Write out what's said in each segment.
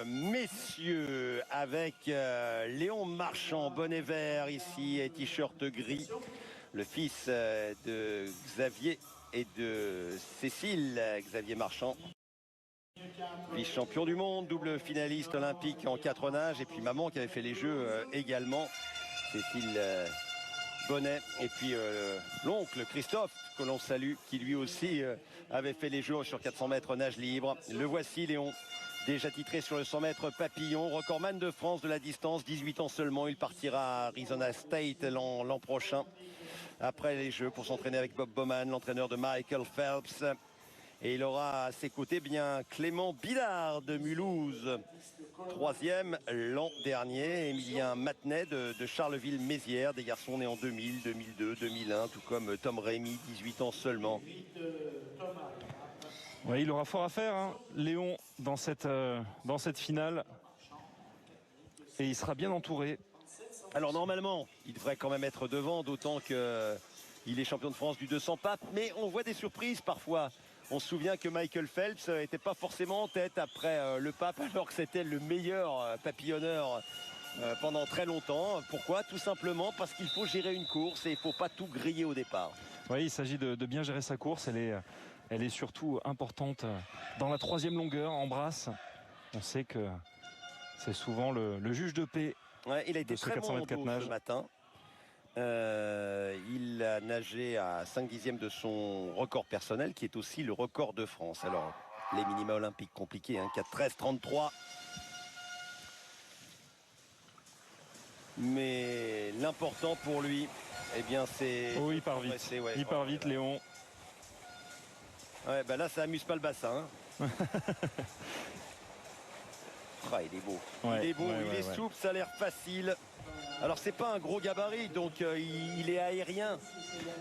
Messieurs, avec Léon Marchand, bonnet vert ici et t-shirt gris, le fils de Xavier et de Cécile, Xavier Marchand, vice-champion du monde, double finaliste olympique en 4 nages, et puis maman qui avait fait les Jeux également, Cécile Bonnet, et puis l'oncle Christophe, que l'on salue, qui lui aussi avait fait les Jeux sur 400 mètres nage libre. Le voici, Léon. Déjà titré sur le 100 mètres papillon, recordman de France de la distance, 18 ans seulement. Il partira à Arizona State l'an prochain, après les Jeux, pour s'entraîner avec Bob Bowman, l'entraîneur de Michael Phelps. Et il aura à ses côtés bien Clément Billard de Mulhouse, 3e l'an dernier. Émilien Matenet de Charleville-Mézières, des garçons nés en 2000, 2002, 2001, tout comme Tom Rémy, 18 ans seulement. Ouais, il aura fort à faire, hein, Léon, dans cette finale. Et il sera bien entouré. Alors normalement, il devrait quand même être devant, d'autant qu'il est champion de France du 200 papes. Mais on voit des surprises parfois. On se souvient que Michael Phelps n'était pas forcément en tête après le pape, alors que c'était le meilleur papillonneur pendant très longtemps. Pourquoi? Tout simplement parce qu'il faut gérer une course et il ne faut pas tout griller au départ. Oui, il s'agit de bien gérer sa course. Elle est surtout importante dans la 3e longueur, en brasse. On sait que c'est souvent le juge de paix. Ouais, il a été très bon en dos ce matin. Il a nagé à 5/10 de son record personnel, qui est aussi le record de France. Alors, les minima olympiques compliqués, hein, 4:13:33. Mais l'important pour lui, eh bien, c'est... Oh, il part vite. Ouais, il part vite, Léon. Ouais, bah là, ça amuse pas le bassin. Hein. Ah, il est beau. Ouais, il est beau, il est souple, ça a l'air facile. Alors c'est pas un gros gabarit, donc il est aérien.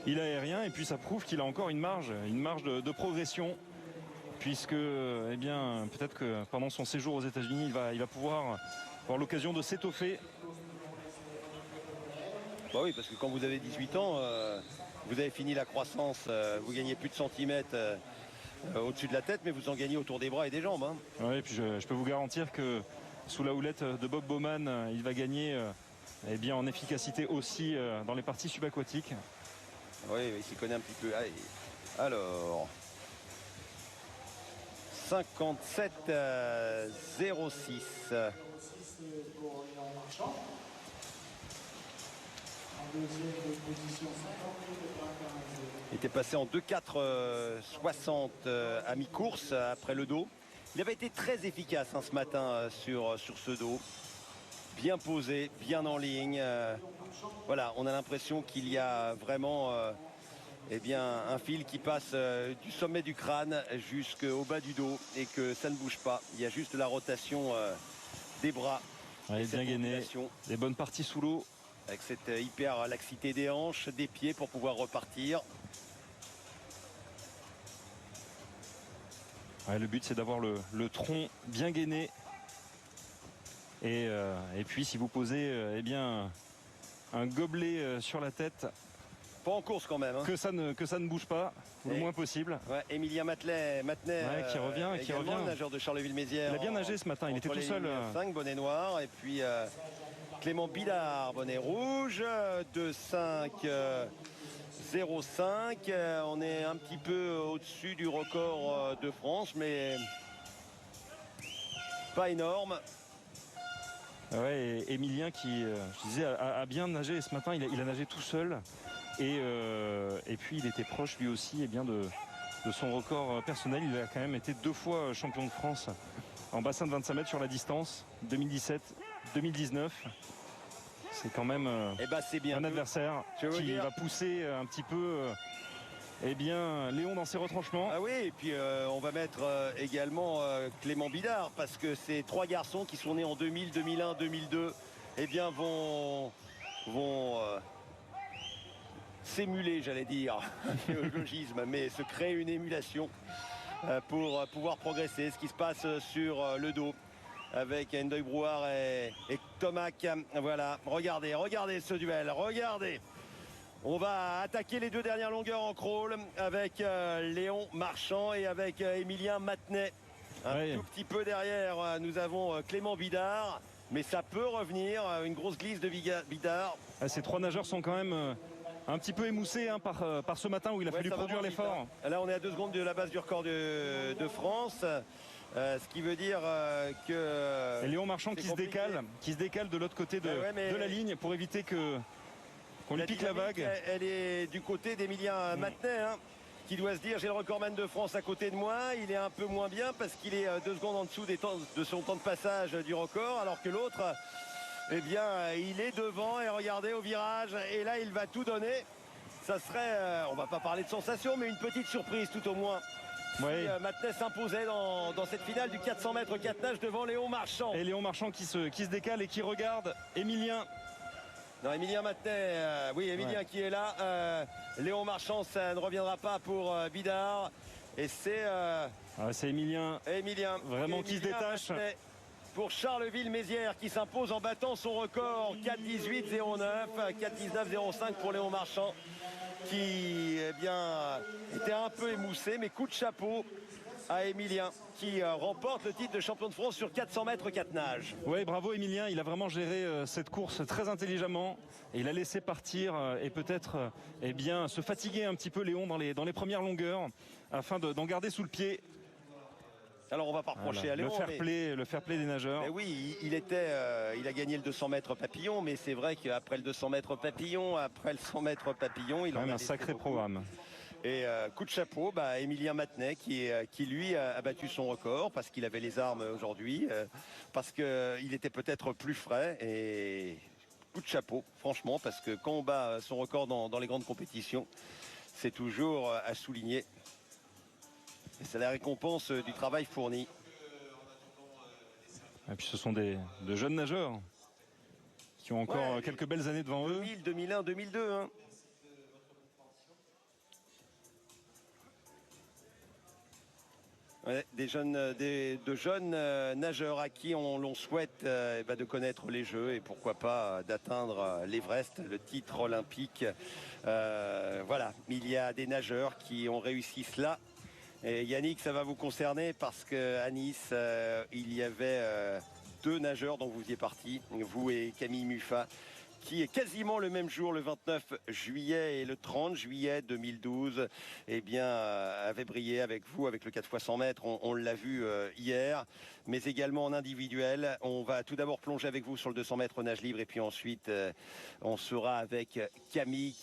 Il est aérien et puis ça prouve qu'il a encore une marge de progression. Puisque, eh bien, peut-être que pendant son séjour aux États-Unis, il va pouvoir avoir l'occasion de s'étoffer. Bah oui, parce que quand vous avez 18 ans, vous avez fini la croissance, vous gagnez plus de centimètres au-dessus de la tête, mais vous en gagnez autour des bras et des jambes. Hein. Oui, et puis je peux vous garantir que sous la houlette de Bob Bowman, il va gagner eh bien, en efficacité aussi dans les parties subaquatiques. Oui, il s'y connaît un petit peu. Allez. Alors, 57,06. Il était passé en 2,4,60 à mi-course après le dos. Il avait été très efficace hein, ce matin sur ce dos. Bien posé, bien en ligne. Voilà, on a l'impression qu'il y a vraiment eh bien, un fil qui passe du sommet du crâne jusqu'au bas du dos et que ça ne bouge pas. Il y a juste la rotation des bras. Ouais, bien gainé, des bonnes parties sous l'eau. Avec cette hyper laxité des hanches, des pieds pour pouvoir repartir. Ouais, le but c'est d'avoir le tronc bien gainé. Et puis si vous posez eh bien, un gobelet sur la tête. Pas en course quand même. Hein. Que ça ne bouge pas, le moins possible. Ouais, Émilien Matenet qui revient. Nageur de Charleville-Mézières. Il a bien nagé ce matin, il était tout seul. 5 bonnet noir et puis Clément Billard, bonnet rouge, 2,5,05. On est un petit peu au-dessus du record de France, mais pas énorme. Ouais, et Émilien qui, je disais, a bien nagé ce matin. Il a nagé tout seul. Et puis il était proche lui aussi eh bien, de son record personnel. Il a quand même été 2 fois champion de France en bassin de 25 mètres sur la distance, 2017, 2019. C'est quand même un adversaire qui va pousser un petit peu eh bien, Léon dans ses retranchements. Ah oui, et puis on va mettre également Clément Billard, parce que ces 3 garçons qui sont nés en 2000, 2001, 2002 eh bien, vont s'émuler, j'allais dire, un néologisme, mais se créer une émulation pour pouvoir progresser. Ce qui se passe sur le dos avec Ndoye Brouard et Tomac. Voilà, regardez ce duel, regardez. On va attaquer les 2 dernières longueurs en crawl avec Léon Marchand et avec Émilien Matenet. Un Ouais. tout petit peu derrière, nous avons Clément Bidard. Mais ça peut revenir, une grosse glisse de Bidard. Ces trois nageurs sont quand même un petit peu émoussés par ce matin où il a fallu ça va produire moins vite, l'effort. hein. Là, on est à 2 secondes de la base du record de France. Ce qui veut dire que... Et Léon Marchand qui se décale de l'autre côté de la ligne pour éviter qu'on lui pique la vague. Elle est du côté d'Emilien Matenet, hein, qui doit se dire j'ai le recordman de France à côté de moi. Il est un peu moins bien parce qu'il est 2 secondes en dessous de son temps de passage du record, alors que l'autre, eh bien, il est devant. Et regardez au virage, et là il va tout donner. Ça serait, on va pas parler de sensation, mais une petite surprise tout au moins. Ouais. Si Matenet s'imposait dans cette finale du 400 mètres 4 nages devant Léon Marchand. Et Léon Marchand qui se décale et qui regarde Emilien. Non, Emilien Matenet, oui, Emilien qui est là. Léon Marchand, ça ne reviendra pas pour Bidard. Et c'est Emilien vraiment qui se détache. Matenet pour Charleville-Mézières qui s'impose en battant son record 4:18:09, 4:19:05 pour Léon Marchand, qui était un peu émoussé, mais coup de chapeau à Emilien qui remporte le titre de champion de France sur 400 mètres 4 nages. Oui, bravo Emilien, il a vraiment géré cette course très intelligemment et il a laissé partir et peut-être se fatiguer un petit peu Léon dans les premières longueurs afin d'en garder sous le pied. Alors on va pas reprocher à Léon. Le fair play des nageurs. Mais oui, il a gagné le 200 mètres papillon, mais c'est vrai qu'après le 200 mètres papillon, il a en a un sacré programme. Et coup de chapeau, Emilien Matenet qui lui a battu son record parce qu'il avait les armes aujourd'hui, parce qu'il était peut-être plus frais. Et coup de chapeau, franchement, parce que quand on bat son record dans les grandes compétitions, c'est toujours à souligner. Et c'est la récompense du travail fourni. Et puis ce sont de jeunes nageurs qui ont encore quelques belles années devant eux. 2000, 2001, 2002. Hein. Ouais, de jeunes nageurs à qui l'on souhaite de connaître les Jeux et pourquoi pas d'atteindre l'Everest, le titre olympique. Voilà, il y a des nageurs qui ont réussi cela. Et Yannick, ça va vous concerner parce qu'à Nice, il y avait 2 nageurs dont vous faisiez partie, vous et Camille Muffat, qui est quasiment le même jour, le 29 juillet et le 30 juillet 2012, avait brillé avec vous, avec le 4x100 mètres. On l'a vu hier, mais également en individuel. On va tout d'abord plonger avec vous sur le 200 mètres nage libre et puis ensuite, on sera avec Camille.